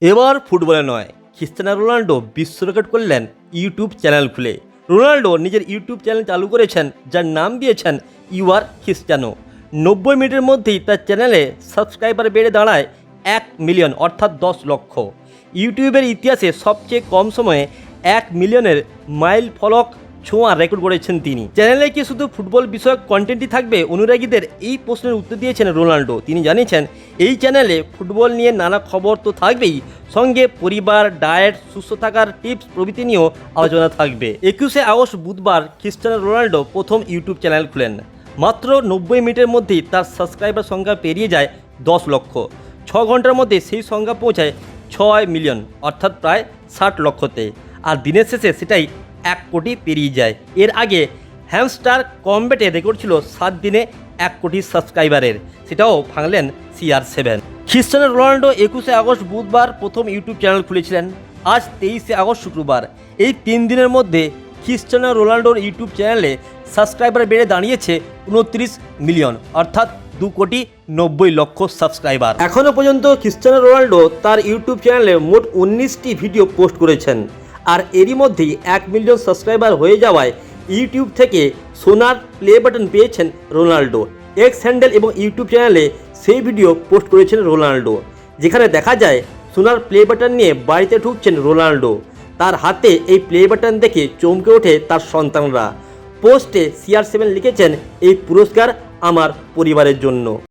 এবার ফুটবলে নয়, ক্রিস্টিয়ানো রোনাল্ডো বিশ্ব রেকর্ড করলেন ইউটিউব চ্যানেল খুলে। রোনাল্ডো নিজের ইউটিউব চ্যানেল চালু করেছেন, যার নাম দিয়েছেন ইউ আর ক্রিস্টিয়ানো। 90 মিনিটের মধ্যেই তার চ্যানেলে সাবস্ক্রাইবার বেড়ে দাঁড়ায় 1 মিলিয়ন, অর্থাৎ 10 লক্ষ। ইউটিউবের ইতিহাসে সবচেয়ে কম সময়ে 1 মিলিয়নের মাইল ফলক ছোঁয়ার রেকর্ড করেছেন তিনি। চ্যানেলে কি শুধু ফুটবল বিষয়ক কন্টেন্টই থাকবে? অনুরাগীদের এই প্রশ্নের উত্তর দিয়েছেন রোনাল্ডো। তিনি জানিয়েছেন, এই চ্যানেলে ফুটবল নিয়ে নানা খবর তো থাকবেই, সঙ্গে পরিবার, ডায়েট, সুস্থ থাকার টিপস প্রভৃতি নিয়েও আলোচনা থাকবে। 21শে আগস্ট বুধবার ক্রিস্টিয়ানো রোনাল্ডো প্রথম ইউটিউব চ্যানেল খুলেন। মাত্র 90 মিনিটের মধ্যেই তার সাবস্ক্রাইবার সংখ্যা পেরিয়ে যায় 10 লক্ষ। 6 ঘন্টার মধ্যে সেই সংখ্যা পৌঁছায় 6 মিলিয়ন, অর্থাৎ প্রায় 60 লক্ষতে। আর দিনের শেষে সেটাই 1 কোটি পেরিয়ে যায়। এর আগে হ্যামস্টার কমব্যাটে রেকর্ড ছিল 7 দিনে 1 কোটি সাবস্ক্রাইবারের, সেটাও ভাঙলেন CR7। ক্রিস্টিয়ানো রোনাল্ডো 21শে আগস্ট বুধবার প্রথম ইউটিউব চ্যানেল খুলেছিলেন। আজ 23শে আগস্ট শুক্রবার। এই 3 দিনের মধ্যে ক্রিস্টিয়ানো রোনাল্ডোর ইউটিউব চ্যানেলে সাবস্ক্রাইবার বেড়ে দাঁড়িয়েছে 29 মিলিয়ন, অর্থাৎ 2 কোটি 90 লক্ষ সাবস্ক্রাইবার। এখনও পর্যন্ত ক্রিস্টিয়ানো রোনাল্ডো তার ইউটিউব চ্যানেলে মোট 19টি ভিডিও পোস্ট করেছেন। আর এরই মধ্যেই 1 মিলিয়ন সাবস্ক্রাইবার হয়ে যাওয়ায় ইউটিউব থেকে সোনার প্লে বাটন পেয়েছেন রোনাল্ডো। এক্স হ্যান্ডেল এবং ইউটিউব চ্যানেলে সেই ভিডিও পোস্ট করেছেন রোনাল্ডো, যেখানে দেখা যায় সোনার প্লে বাটন নিয়ে বাড়িতে ঢুকছেন রোনাল্ডো। তার হাতে এই প্লে বাটন দেখে চমকে ওঠে তার সন্তানরা। পোস্টে CR7 লিখেছেন, এই পুরস্কার আমার পরিবারের জন্য।